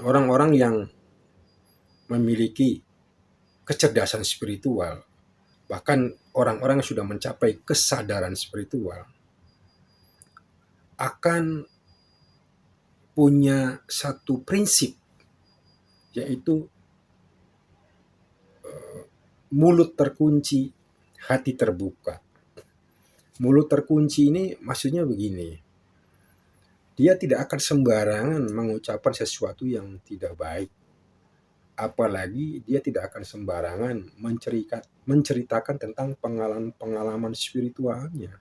orang-orang yang memiliki kecerdasan spiritual, bahkan orang-orang yang sudah mencapai kesadaran spiritual, akan punya satu prinsip, yaitu mulut terkunci, hati terbuka. Mulut terkunci ini maksudnya begini, dia tidak akan sembarangan mengucapkan sesuatu yang tidak baik. Apalagi dia tidak akan sembarangan menceritakan tentang pengalaman-pengalaman spiritualnya.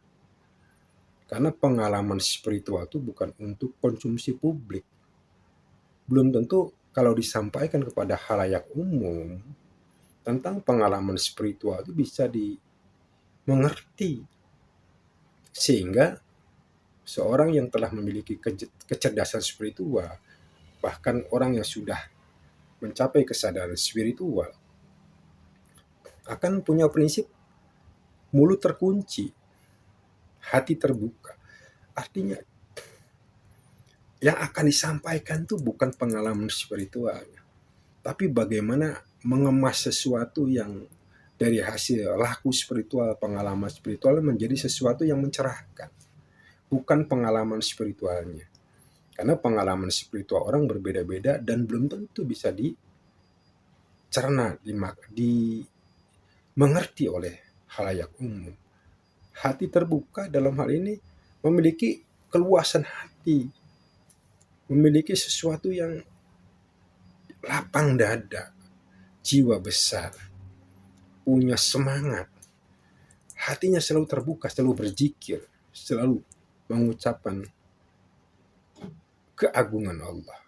Karena pengalaman spiritual itu bukan untuk konsumsi publik. Belum tentu kalau disampaikan kepada khalayak umum tentang pengalaman spiritual itu bisa dimengerti. Sehingga seorang yang telah memiliki kecerdasan spiritual, bahkan orang yang sudah mencapai kesadaran spiritual, akan punya prinsip mulut terkunci, hati terbuka. Artinya yang akan disampaikan itu bukan pengalaman spiritualnya, tapi bagaimana mengemas sesuatu yang dari hasil laku spiritual, pengalaman spiritual menjadi sesuatu yang mencerahkan, bukan pengalaman spiritualnya. Karena pengalaman spiritual orang berbeda-beda dan belum tentu bisa dicerna, dimengerti oleh khalayak umum. Hati terbuka dalam hal ini memiliki keluasan hati, memiliki sesuatu yang lapang dada, jiwa besar, punya semangat, hatinya selalu terbuka, selalu berzikir, selalu mengucapkan keagungan Allah.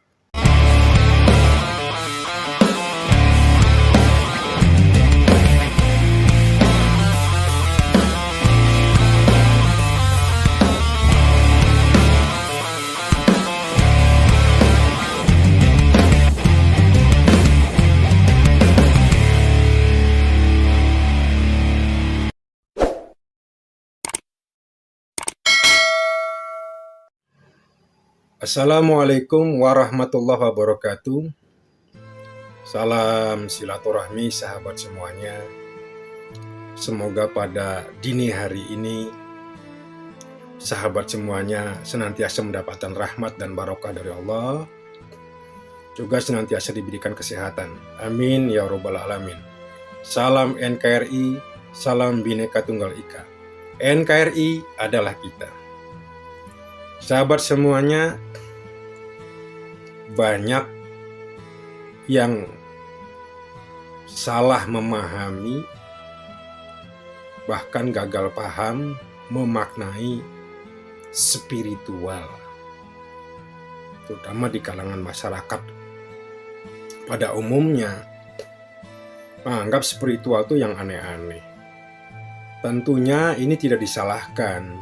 Assalamualaikum warahmatullahi wabarakatuh. Salam silaturahmi sahabat semuanya. Semoga pada dini hari ini sahabat semuanya senantiasa mendapatkan rahmat dan barokah dari Allah, juga senantiasa diberikan kesehatan. Amin ya robbal alamin. Salam NKRI, salam Bhinneka Tunggal Ika. NKRI adalah kita. Sahabat semuanya, banyak yang salah memahami, bahkan gagal paham memaknai spiritual, terutama di kalangan masyarakat pada umumnya menganggap spiritual itu yang aneh-aneh. Tentunya ini tidak disalahkan,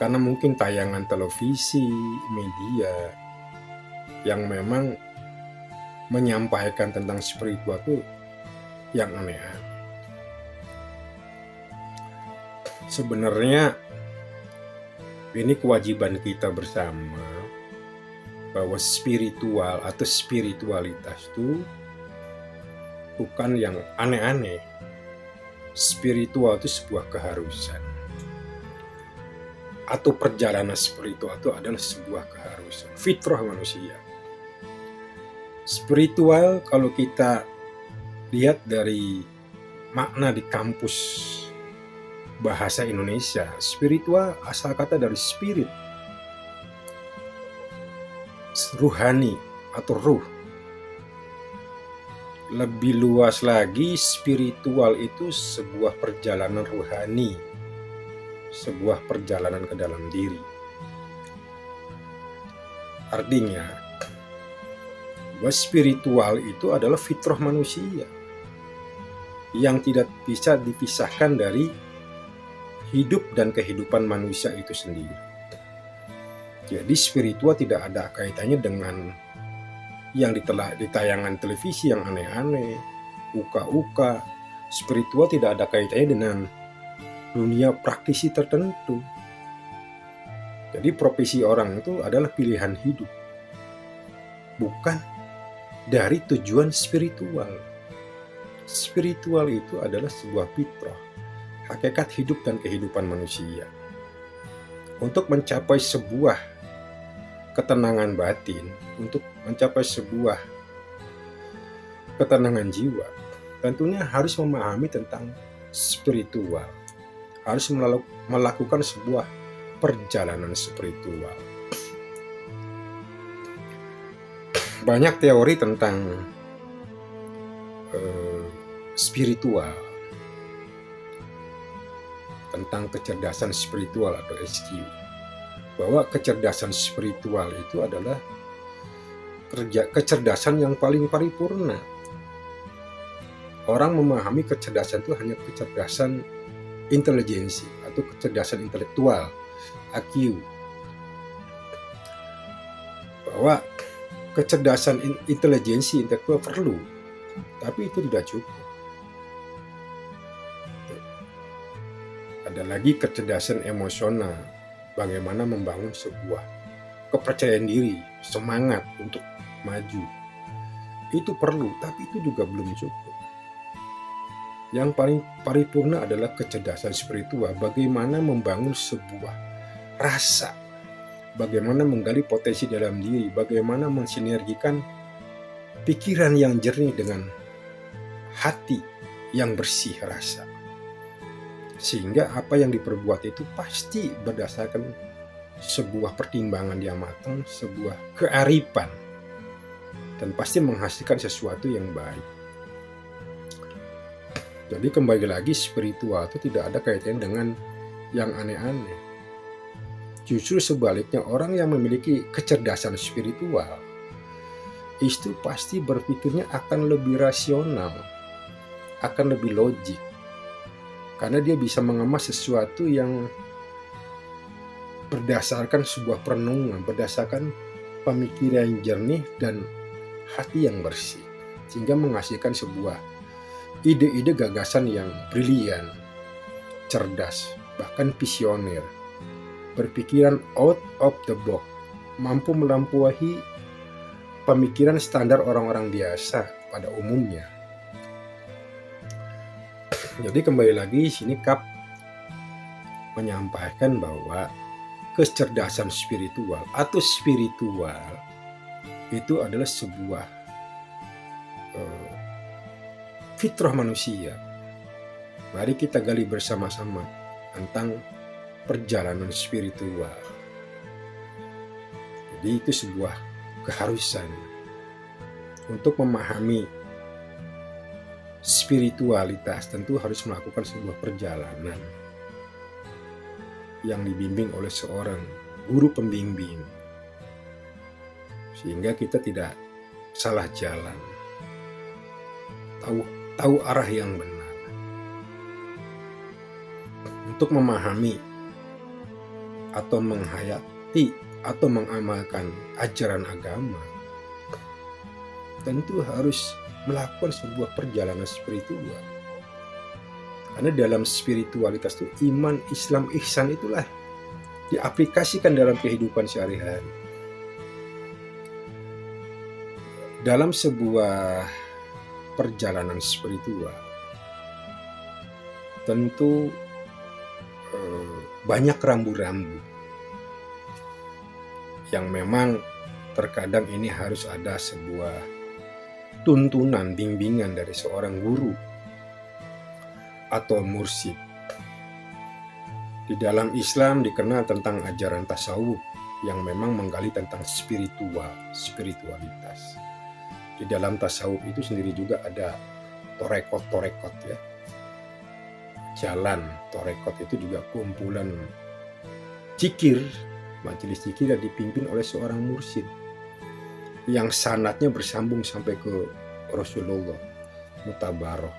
karena mungkin tayangan televisi, media yang memang menyampaikan tentang spiritual itu yang aneh-aneh. Sebenarnya ini kewajiban kita bersama, bahwa spiritual atau spiritualitas itu bukan yang aneh-aneh. Spiritual itu sebuah keharusan, atau perjalanan spiritual itu adalah sebuah keharusan, fitrah manusia. Spiritual kalau kita lihat dari makna di kampus bahasa Indonesia, spiritual asal kata dari spirit, ruhani atau ruh. Lebih luas lagi, spiritual itu sebuah perjalanan ruhani, sebuah perjalanan ke dalam diri. Artinya, bahwa spiritual itu adalah fitrah manusia yang tidak bisa dipisahkan dari hidup dan kehidupan manusia itu sendiri. Jadi spiritual tidak ada kaitannya dengan yang di tayangan televisi yang aneh-aneh, uka-uka. Spiritual tidak ada kaitannya dengan dunia praktisi tertentu. Jadi profesi orang itu adalah pilihan hidup, bukan dari tujuan spiritual. Spiritual itu adalah sebuah fitrah, hakikat hidup dan kehidupan manusia. Untuk mencapai sebuah ketenangan batin, untuk mencapai sebuah ketenangan jiwa, tentunya harus memahami tentang spiritual, harus melakukan sebuah perjalanan spiritual. Banyak teori tentang spiritual, tentang kecerdasan spiritual atau SQ, bahwa kecerdasan spiritual itu adalah kecerdasan yang paling paripurna. Orang memahami kecerdasan itu hanya kecerdasan intelijensi atau kecerdasan intelektual, IQ, bahwa kecerdasan intelijensi intelektual perlu, tapi itu tidak cukup. Ada lagi kecerdasan emosional, bagaimana membangun sebuah kepercayaan diri, semangat untuk maju. Itu perlu, tapi itu juga belum cukup. Yang paling paripurna adalah kecerdasan spiritual, bagaimana membangun sebuah rasa, bagaimana menggali potensi dalam diri, bagaimana mensinergikan pikiran yang jernih dengan hati yang bersih rasa. Sehingga apa yang diperbuat itu pasti berdasarkan sebuah pertimbangan yang matang, sebuah kearifan, dan pasti menghasilkan sesuatu yang baik. Jadi kembali lagi, spiritual itu tidak ada kaitannya dengan yang aneh-aneh. Justru sebaliknya, orang yang memiliki kecerdasan spiritual itu pasti berpikirnya akan lebih rasional, akan lebih logik, karena dia bisa mengemas sesuatu yang berdasarkan sebuah perenungan, berdasarkan pemikiran yang jernih dan hati yang bersih, sehingga menghasilkan sebuah ide-ide gagasan yang brilian, cerdas, bahkan visioner, berpikiran out of the box, mampu melampaui pemikiran standar orang-orang biasa pada umumnya. Jadi kembali lagi, sini Kap menyampaikan bahwa kecerdasan spiritual atau spiritual itu adalah sebuah fitrah manusia. Mari kita gali bersama-sama tentang perjalanan spiritual. Jadi itu sebuah keharusan untuk memahami spiritualitas, tentu harus melakukan sebuah perjalanan yang dibimbing oleh seorang guru pembimbing, sehingga kita tidak salah jalan, tahu arah yang benar. Untuk memahami atau menghayati atau mengamalkan ajaran agama, tentu harus melakukan sebuah perjalanan spiritual. Karena dalam spiritualitas itu iman, Islam, ihsan itulah diaplikasikan dalam kehidupan sehari-hari. Dalam sebuah perjalanan spiritual, tentu banyak rambu-rambu yang memang terkadang ini harus ada sebuah tuntunan, bimbingan dari seorang guru atau mursyid. Di dalam Islam dikenal tentang ajaran tasawuf yang memang menggali tentang spiritualitas. Di dalam tasawuf itu sendiri juga ada torekot ya. Jalan torekot itu juga kumpulan zikir, majelis zikir yang dipimpin oleh seorang mursyid yang sanadnya bersambung sampai ke Rasulullah, mutabaroh,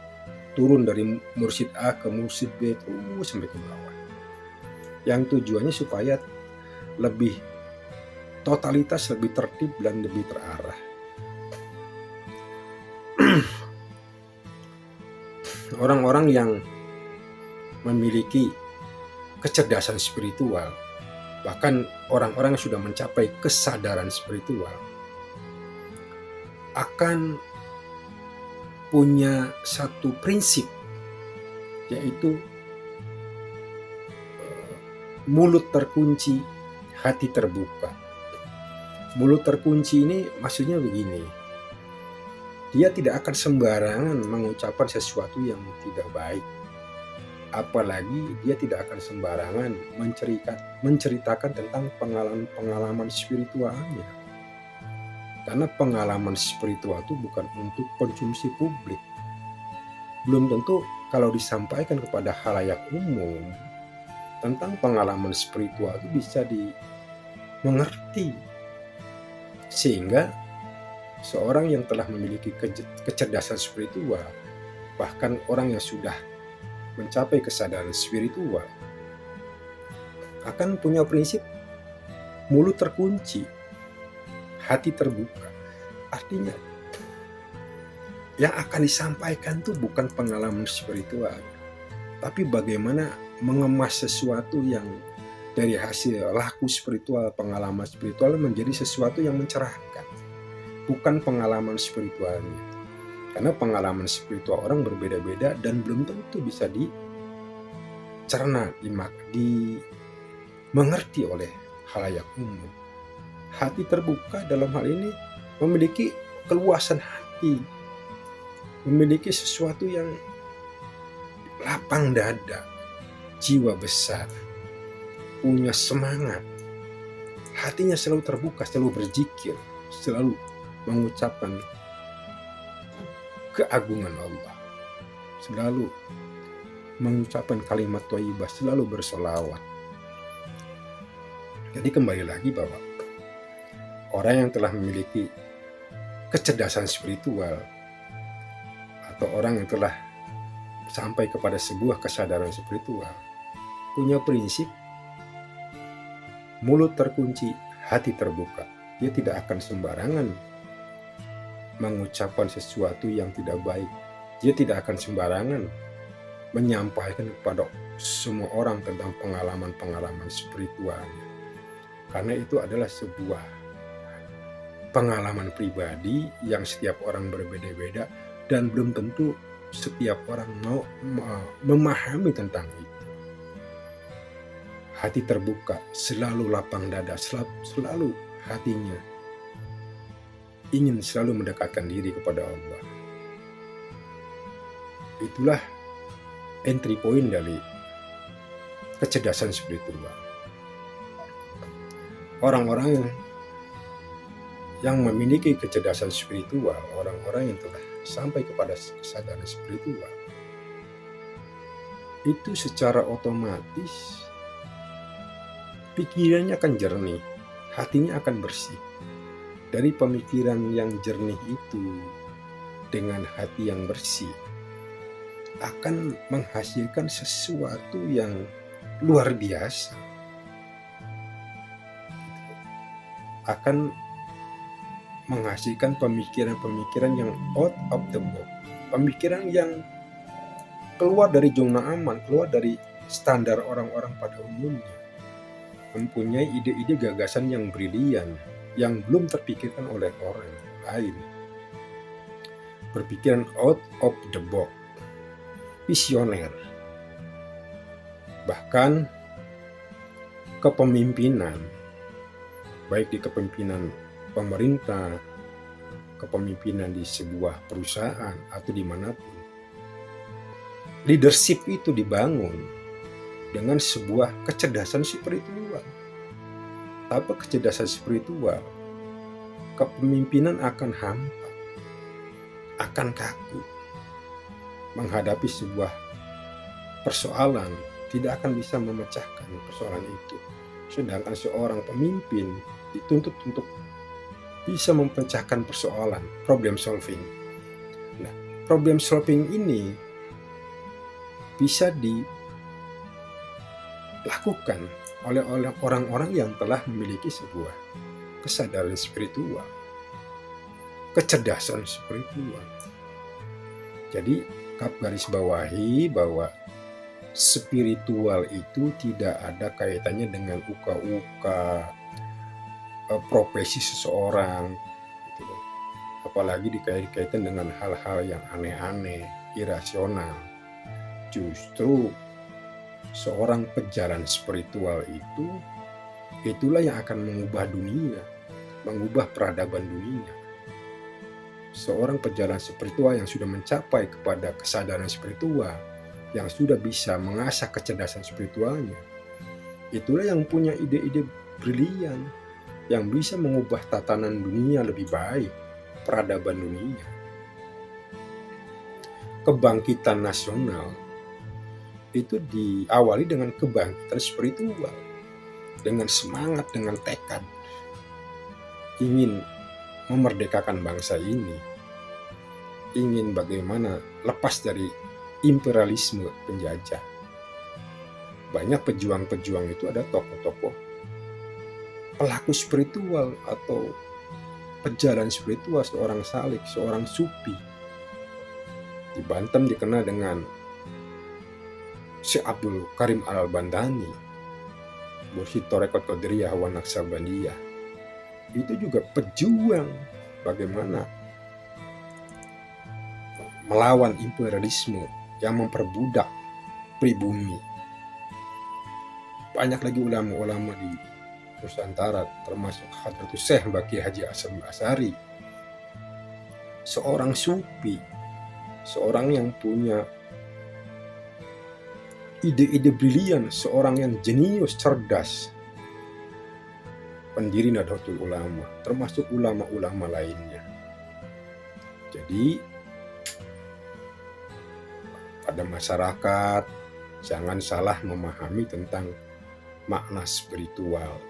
turun dari mursyid A ke mursyid B terus sampai ke bawah. Yang tujuannya supaya lebih totalitas, lebih tertib dan lebih terarah. Orang-orang yang memiliki kecerdasan spiritual, bahkan orang-orang yang sudah mencapai kesadaran spiritual, akan punya satu prinsip, yaitu mulut terkunci, hati terbuka. Mulut terkunci ini maksudnya begini, dia tidak akan sembarangan mengucapkan sesuatu yang tidak baik. Apalagi dia tidak akan sembarangan menceritakan tentang pengalaman spiritualnya. Karena pengalaman spiritual itu bukan untuk konsumsi publik. Belum tentu kalau disampaikan kepada khalayak umum tentang pengalaman spiritual itu bisa dimengerti. Sehingga seorang yang telah memiliki kecerdasan spiritual, bahkan orang yang sudah mencapai kesadaran spiritual, akan punya prinsip mulut terkunci, hati terbuka. Artinya yang akan disampaikan itu bukan pengalaman spiritual, tapi bagaimana mengemas sesuatu yang dari hasil laku spiritual, pengalaman spiritual menjadi sesuatu yang mencerahkan, bukan pengalaman spiritualnya. Karena pengalaman spiritual orang berbeda-beda dan belum tentu bisa dicerna, dimengerti oleh khalayak umum. Hati terbuka dalam hal ini memiliki keluasan hati, memiliki sesuatu yang lapang dada, jiwa besar, punya semangat. Hatinya selalu terbuka, selalu berzikir, selalu mengucapkan keagungan Allah, selalu mengucapkan kalimat thayyibah, selalu bersolawat. Jadi kembali lagi bahwa orang yang telah memiliki kecerdasan spiritual atau orang yang telah sampai kepada sebuah kesadaran spiritual punya prinsip mulut terkunci, hati terbuka. Dia tidak akan sembarangan mengucapkan sesuatu yang tidak baik. Dia tidak akan sembarangan menyampaikan kepada semua orang tentang pengalaman-pengalaman spiritualnya. Karena itu adalah sebuah pengalaman pribadi yang setiap orang berbeda-beda dan belum tentu setiap orang mau memahami tentang itu. Hati terbuka, selalu lapang dada, selalu hatinya ingin selalu mendekatkan diri kepada Allah. Itulah entry point dari kecerdasan spiritual. Orang-orang yang memiliki kecerdasan spiritual, orang-orang yang telah sampai kepada kesadaran spiritual, itu secara otomatis pikirannya akan jernih, hatinya akan bersih. Dari pemikiran yang jernih itu dengan hati yang bersih akan menghasilkan sesuatu yang luar biasa. Akan menghasilkan pemikiran-pemikiran yang out of the box. Pemikiran yang keluar dari zona aman, keluar dari standar orang-orang pada umumnya. Mempunyai ide-ide gagasan yang brilian, yang belum terpikirkan oleh orang lain. Berpikiran out of the box, visioner. Bahkan kepemimpinan, baik di kepemimpinan pemerintah, kepemimpinan di sebuah perusahaan atau dimanapun, leadership itu dibangun dengan sebuah kecerdasan spiritual. Tanpa kecerdasan spiritual, kepemimpinan akan hampa, akan kaku. Menghadapi sebuah persoalan, tidak akan bisa memecahkan persoalan itu. Sedangkan seorang pemimpin dituntut untuk bisa memecahkan persoalan, problem solving. Nah, problem solving ini bisa dilakukan oleh orang-orang yang telah memiliki sebuah kesadaran spiritual, kecerdasan spiritual. Jadi garis bawahi bahwa spiritual itu tidak ada kaitannya dengan uka-uka profesi seseorang, gitu. apalagi dikait-kaitan dengan hal-hal yang aneh-aneh, irasional. Justru seorang pejalan spiritual itulah yang akan mengubah dunia, mengubah peradaban dunia. Seorang pejalan spiritual yang sudah mencapai kepada kesadaran spiritual, yang sudah bisa mengasah kecerdasan spiritualnya, itulah yang punya ide-ide brilian, yang bisa mengubah tatanan dunia lebih baik, peradaban dunia. Kebangkitan nasional itu diawali dengan kebangkitan spiritual, dengan semangat, dengan tekad ingin memerdekakan bangsa ini, ingin bagaimana lepas dari imperialisme penjajah. Banyak pejuang-pejuang itu ada tokoh-tokoh pelaku spiritual atau pejalan spiritual, seorang salik, seorang sufi. Di Banten dikenal dengan Syekh Abdul Karim Al-Bandani, Mursyid Torekot Qadiriyah wa Naqsabandiyah. Itu juga pejuang bagaimana melawan imperialisme yang memperbudak pribumi. Banyak lagi ulama-ulama di Nusantara, termasuk Hadratus Syekh Baqi Haji Hasan Asy'ari, seorang sufi, seorang yang punya ide-ide brilian, seorang yang jenius, cerdas, pendiri Nahdlatul Ulama, termasuk ulama-ulama lainnya. Jadi pada masyarakat jangan salah memahami tentang makna spiritual.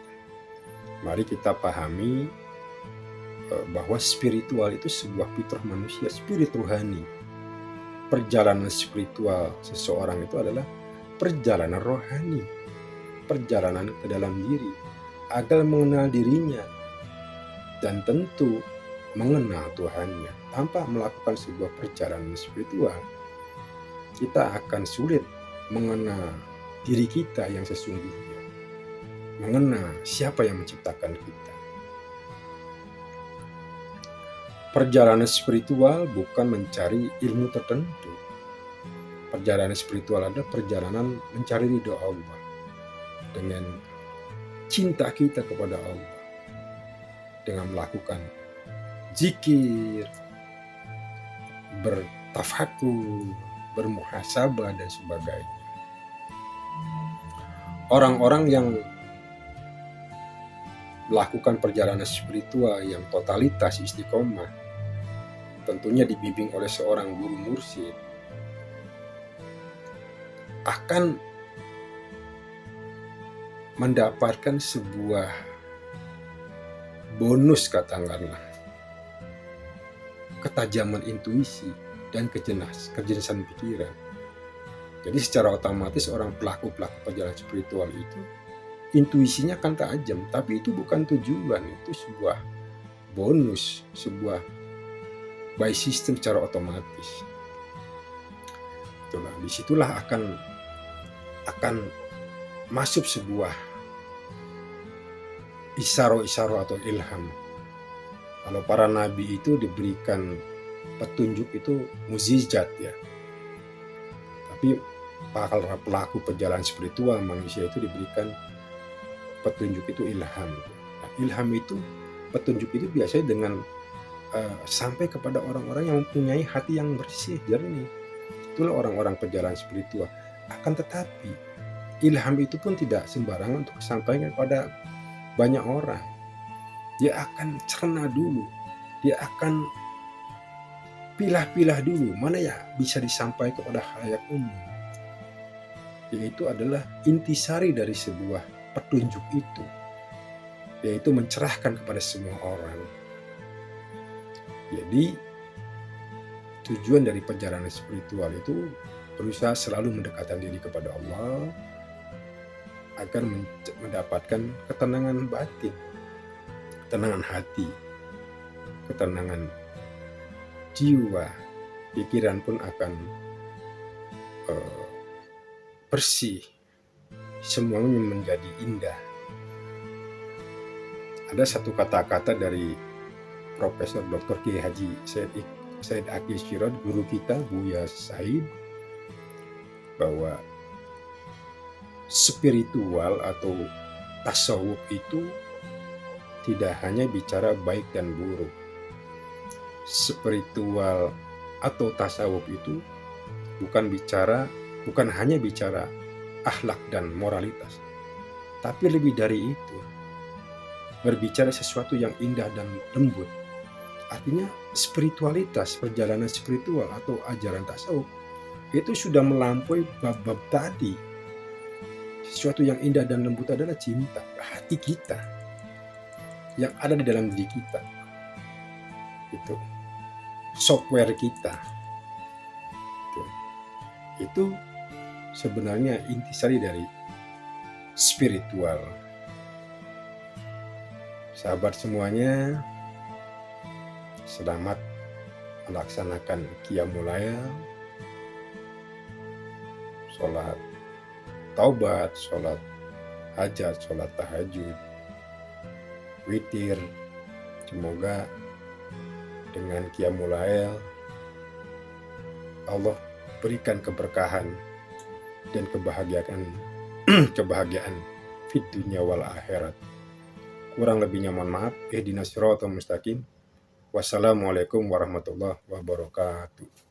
Mari kita pahami bahwa spiritual itu sebuah fitrah manusia, spirit rohani. Perjalanan spiritual seseorang itu adalah perjalanan rohani, perjalanan ke dalam diri, agar mengenal dirinya, dan tentu mengenal Tuhannya. Tanpa melakukan sebuah perjalanan spiritual, kita akan sulit mengenal diri kita yang sesungguhnya, mengenal siapa yang menciptakan kita. Perjalanan spiritual bukan mencari ilmu tertentu. Perjalanan spiritual adalah perjalanan mencari ridho Allah dengan cinta kita kepada Allah, dengan melakukan zikir, bertafakur, bermuhasabah, dan sebagainya. Orang-orang yang melakukan perjalanan spiritual yang totalitas istiqomah, tentunya dibimbing oleh seorang guru mursyid, akan mendapatkan sebuah bonus, katakanlah, ketajaman intuisi dan kejelasan pikiran. Jadi secara otomatis orang pelaku-pelaku perjalanan spiritual itu intuisinya akan tajam, tapi itu bukan tujuan, itu sebuah bonus, sebuah by system secara otomatis. Itulah, disitulah akan masuk sebuah isyaro-isyaro atau ilham. Kalau para nabi itu diberikan petunjuk itu mukjizat ya, tapi para pelaku perjalanan spiritual manusia itu diberikan petunjuk itu ilham. Nah, ilham itu, petunjuk itu biasanya dengan sampai kepada orang-orang yang mempunyai hati yang bersih, jernih. Itulah orang-orang perjalanan spiritual. Akan tetapi ilham itu pun tidak sembarangan untuk disampaikan kepada banyak orang. Dia akan cerna dulu, dia akan pilah-pilah dulu mana ya bisa disampaikan kepada khalayak umum. Yaitu adalah intisari dari sebuah petunjuk itu, yaitu mencerahkan kepada semua orang. Jadi tujuan dari perjalanan spiritual itu berusaha selalu mendekatkan diri kepada Allah agar mendapatkan ketenangan batin, ketenangan hati, ketenangan jiwa. Pikiran pun akan bersih, semuanya menjadi indah. Ada satu kata-kata dari Profesor Dr. Kiai Haji Said Akil Siraj, guru kita Buya Said, bahwa spiritual atau tasawuf itu tidak hanya bicara baik dan buruk. Spiritual atau tasawuf itu bukan hanya bicara akhlak dan moralitas, tapi lebih dari itu, berbicara sesuatu yang indah dan lembut. Artinya spiritualitas, perjalanan spiritual atau ajaran tasawuf itu sudah melampaui bab-bab tadi. Sesuatu yang indah dan lembut adalah cinta, hati kita yang ada di dalam diri kita. Itu software kita. Itu sebenarnya intisari dari spiritual. Sahabat semuanya, selamat melaksanakan Qiyamul Lail, sholat taubat, sholat hajat, sholat tahajud, witir. Semoga dengan Qiyamul Lail Allah berikan keberkahan dan kebahagiaan fid dunya wal akhirat. Kurang lebihnya mohon maaf. Ihdinas siratal mustaqim. Wassalamualaikum warahmatullahi wabarakatuh.